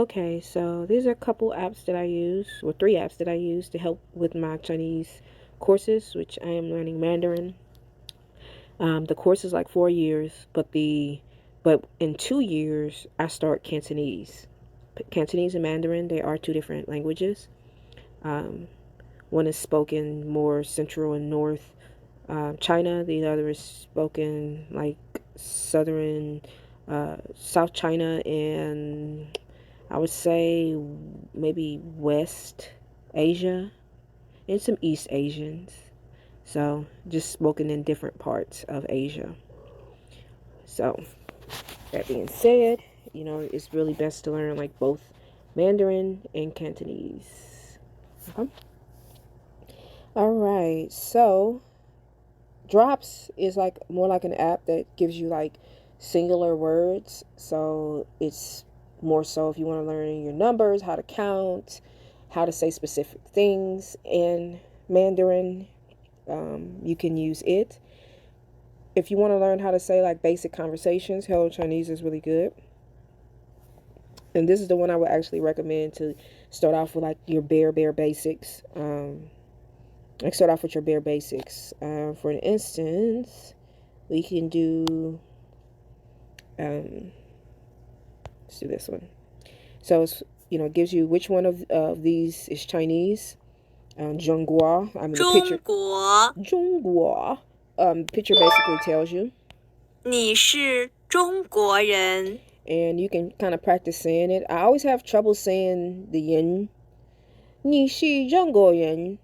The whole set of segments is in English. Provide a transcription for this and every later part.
Okay, so these are a couple apps that I use, or three apps that I use to help with my Chinese courses, which I am learning Mandarin. The course is like 4 years, but in 2 years I start Cantonese. Cantonese and Mandarin, they are two different languages. Um, One is spoken more central and north China. The other is spoken like southern South China and I would say maybe West Asia and some East Asians. So just spoken in different parts of Asia. So that being said, it's really best to learn like both Mandarin and Cantonese. Okay. All right. So Drops is like more like an app that gives you like singular words. So it's more so if you want to learn your numbers, how to count, how to say specific things in Mandarin, you can use it. If you want to learn how to say like basic conversations, Hello Chinese is really good. And this is the one I would actually recommend to start off with like your bare basics. Like start off with your bare basics. For instance, we can do let's do this one. So it's it gives you which one of these is Chinese. Zhonghua. I mean the picture. 中国 Zhonghua. Picture basically tells you. 你是中国人 And you can kind of practice saying it. I always have trouble saying the yin. 你是中国人.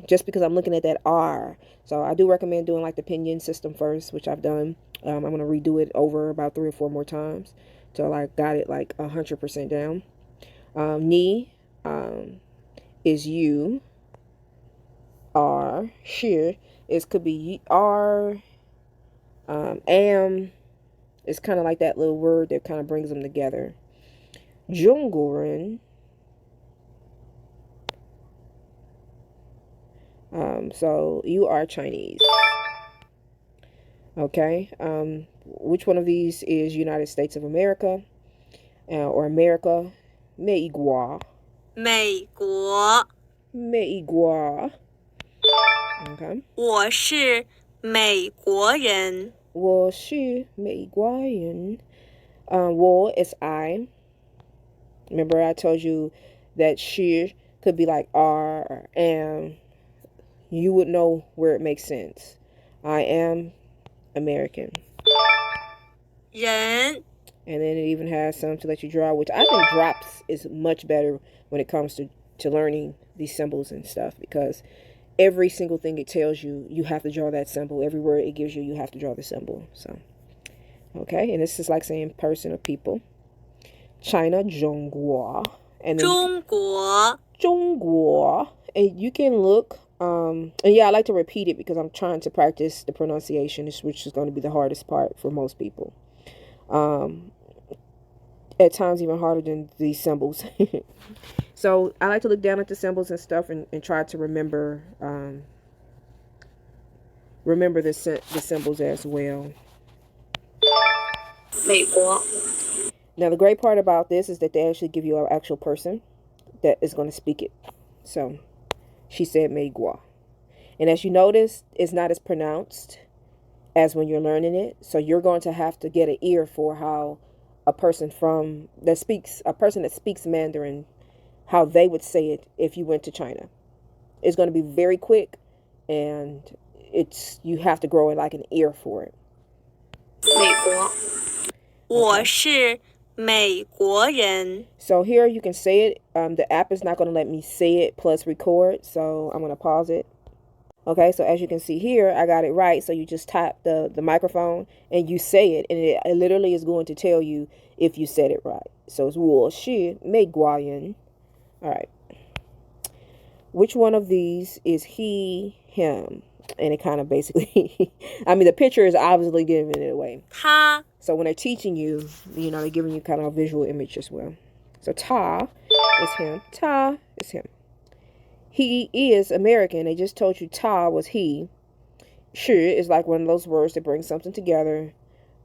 Just because I'm looking at that R. So I do recommend doing like the pinyin system first, which I've done. I'm going to redo it over about 3 or 4 more times till I got it like 100% down. Ni is you. R. Shi is could be R. Am is kind of like that little word that kind of brings them together. Zhongguoren. So you are Chinese. Okay. Which one of these is United States of America or America? 美国.美国美国. Okay. 我是美国人我是美国人. 我 is I. Remember I told you that she could be like R or am. You would know where it makes sense. I am American. 人 And then it even has some to let you draw, which I think drops is much better when it comes to learning these symbols and stuff because every single thing it tells you, you have to draw that symbol. Every word it gives you, you have to draw the symbol. So, okay. And this is like saying person or people. China, Zhonghua. And then 中国 Zhonghua. And you can look. And yeah, I like to repeat it because I'm trying to practice the pronunciation, which is going to be the hardest part for most people. At times even harder than these symbols. So I like to look down at the symbols and stuff and try to remember the symbols as well. 美国 Now the great part about this is that they actually give you an actual person that is going to speak it. So she said Meigua. And as you notice, it's not as pronounced as when you're learning it. So you're going to have to get an ear for how a person that speaks Mandarin, how they would say it if you went to China. It's going to be very quick, and you have to grow like an ear for it. 美国我是美国人 So here you can say it. The app is not going to let me say it plus record, so I'm going to pause it. Okay, so as you can see here, I got it right. So you just tap the microphone and you say it, and it literally is going to tell you if you said it right. So it's 我是美国人. All right. Which one of these is he, him? And it kind of basically, I mean, the picture is obviously giving it away. 他 So when they're teaching you, they're giving you kind of a visual image as well. So Ta is him. Ta is him. He is American. They just told you Ta was he. Shi is like one of those words that bring something together.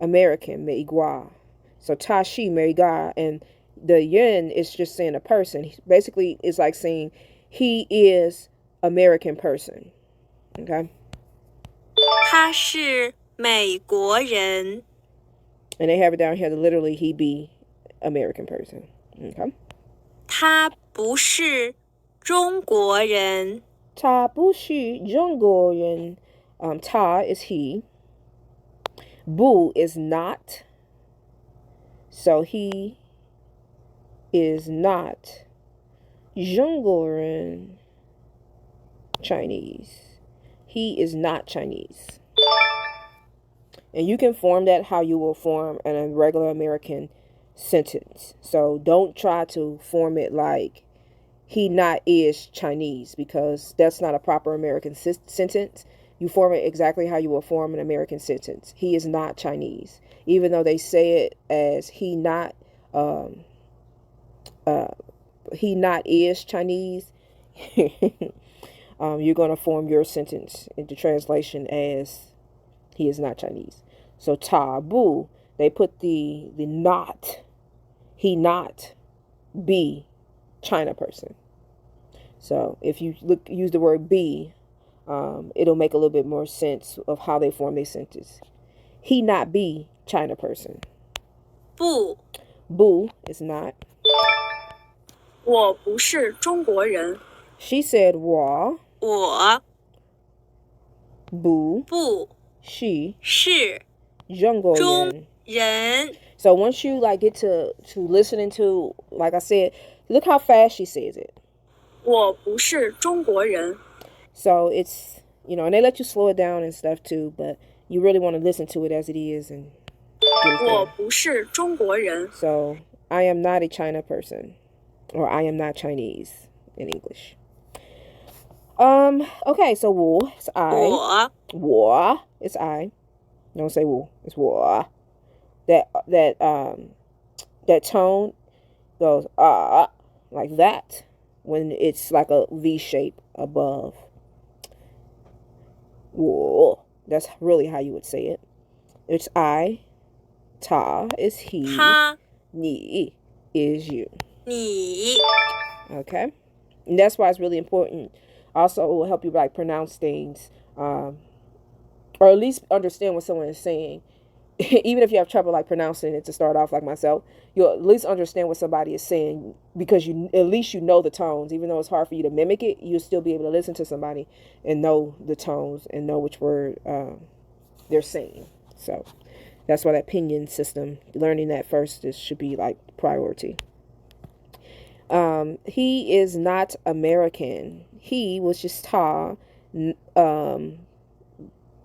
American, Meigua. So Ta, Shi, Meigua. And The yin is just saying a person. Basically, it's like saying he is American person. Okay. 他是美国人。And they have it down here to literally he be American person. Okay. 他不是中国人。他不是中国人. Ta is he. Bu is not. So he is not 中国人 Chinese. He is not Chinese. And you can form that how you will form a regular American sentence. So don't try to form it like he not is Chinese, because that's not a proper American sentence. You form it exactly how you will form an American sentence. He is not Chinese. Even though they say it as he not is Chinese, you're going to form your sentence into translation as he is not Chinese. So taboo, they put the not, he not be China person. So if you use the word be, it'll make a little bit more sense of how they form their sentence. He not be China person. 不， Bu is not. 我不是中国人。 She said wa. 我 Bu 不 she 是 jungle 中人。 So once you like get to listening to, like I said, look how fast she says it. 我不是中国人。 So it's, and they let you slow it down and stuff too, but you really want to listen to it as it is and get it 我 there. 不是中国人。 So I am not a China person, or I am not Chinese in English. Okay, so wu is I. 我 Wa is I. Don't say wu. It's wa. That tone goes like that when it's like a V shape above. Whoa. That's really how you would say it. It's I. Ta is he. 他 Ni is you. 你 Okay. And that's why it's really important. Also, it will help you like pronounce things, or at least understand what someone is saying. Even if you have trouble like pronouncing it to start off, like myself, you'll at least understand what somebody is saying, because at least you know the tones. Even though it's hard for you to mimic it, you'll still be able to listen to somebody and know the tones and know which word they're saying. So that's why that pinyin system, learning that first, should be like priority. He is not American. He was just ta.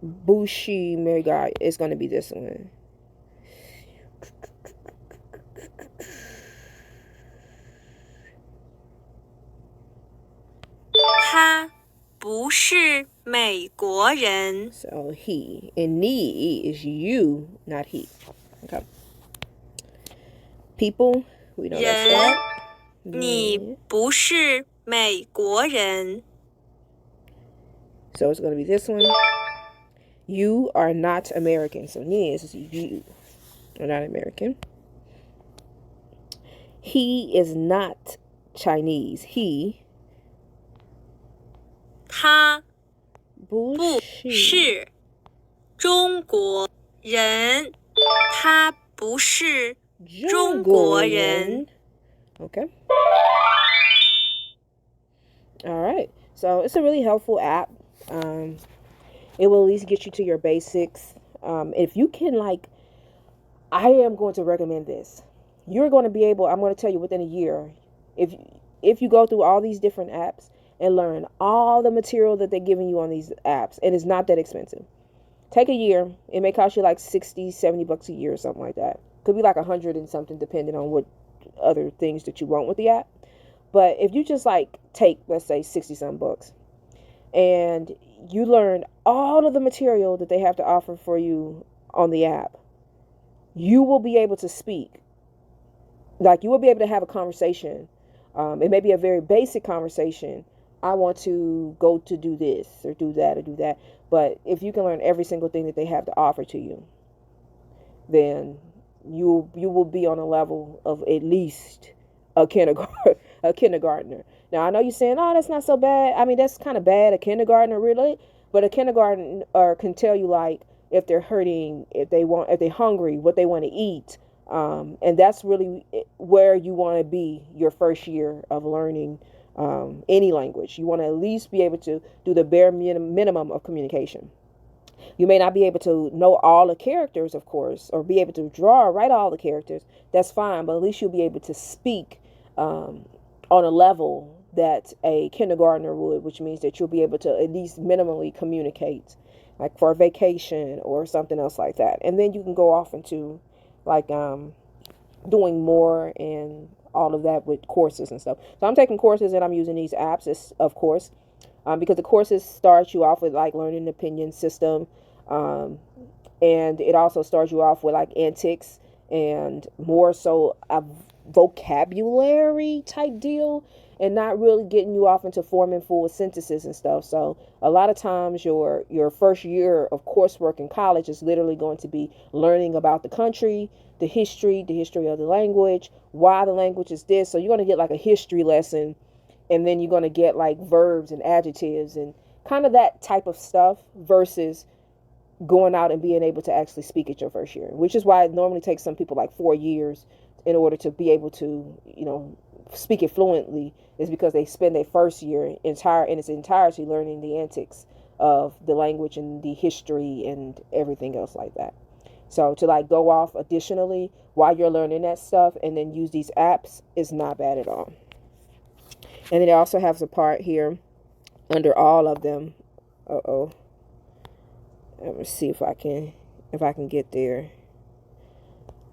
Bushi Merigai is going to be this one. 他不是美国人。 So he. And ni is you, not he. Okay. People, we know that's 人 that. 你不是美国人。 So it's going to be this one. You are not American. So ni is you are not American. He is not Chinese. He 他 不不是中国人。他不是中国人。 Okay. All right. So it's a really helpful app. It will at least get you to your basics. If you can, I am going to recommend this. You're going to be able, I'm going to tell you within a year, if you go through all these different apps and learn all the material that they're giving you on these apps, and it's not that expensive. Take a year. It may cost you like 60, 70 bucks a year or something like that. Could be like 100 and something depending on what other things that you want with the app. But if you just take, let's say, 60 some bucks, and you learn all of the material that they have to offer for you on the app, you will be able to speak. You will be able to have a conversation. It may be a very basic conversation. I want to go to do this or do that or do that. But if you can learn every single thing that they have to offer to you, then you will be on a level of at least a kindergarten a kindergartner. Now I know you're saying, "Oh, that's not so bad." I mean, that's kind of bad, a kindergartner really, but a kindergartner can tell you like if they're hurting, if they're hungry, what they want to eat, and that's really where you want to be your first year of learning any language. You want to at least be able to do the bare minimum of communication. You may not be able to know all the characters, of course, or be able to draw or write all the characters. That's fine, but at least you'll be able to speak on a level that a kindergartner would, which means that you'll be able to at least minimally communicate, like for a vacation or something else like that. And then you can go off into like doing more and all of that with courses and stuff. So I'm taking courses and I'm using these apps, of course, because the courses start you off with like learning the opinion system, um, and it also starts you off with like antics and more so a vocabulary type deal, and not really getting you off into forming full sentences and stuff. So a lot of times your first year of coursework in college is literally going to be learning about the country, the history of the language, why the language is this. So you're going to get like a history lesson, and then you're going to get like verbs and adjectives and kind of that type of stuff versus going out and being able to actually speak at your first year, which is why it normally takes some people like 4 years in order to be able to, speak it fluently, is because they spend their first year in its entirety learning the antics of the language and the history and everything else like that. So to like go off additionally while you're learning that stuff and then use these apps is not bad at all. And then it also has a part here under all of them. Uh-oh. Let me see if I can get there.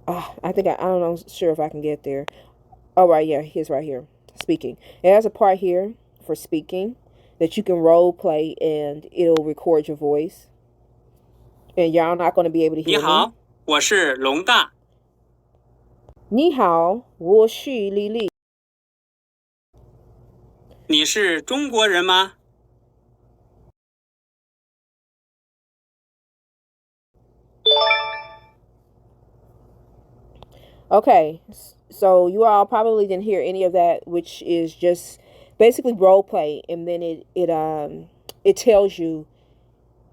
I think I don't know, sure if I can get there. Oh right, yeah, here's right here. Speaking. It has a part here for speaking that you can role play and it'll record your voice. And y'all not going to be able to 你 hear me. 好，我是龙大。你好，我是丽丽。你是中国人吗？Okay, so you all probably didn't hear any of that, which is just basically role play, and then it tells you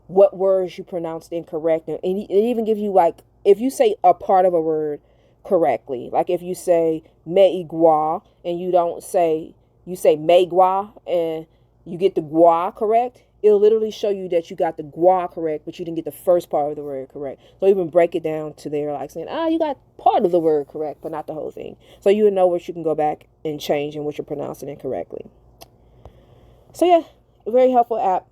what words you pronounced incorrect, and it even gives you like if you say a part of a word correctly, like if you say meigua and you say meigua and you get the gua correct, it'll literally show you that you got the gua correct, but you didn't get the first part of the word correct. So even break it down to there, like saying, you got part of the word correct, but not the whole thing. So you would know what you can go back and change and what you're pronouncing incorrectly. So yeah, a very helpful app.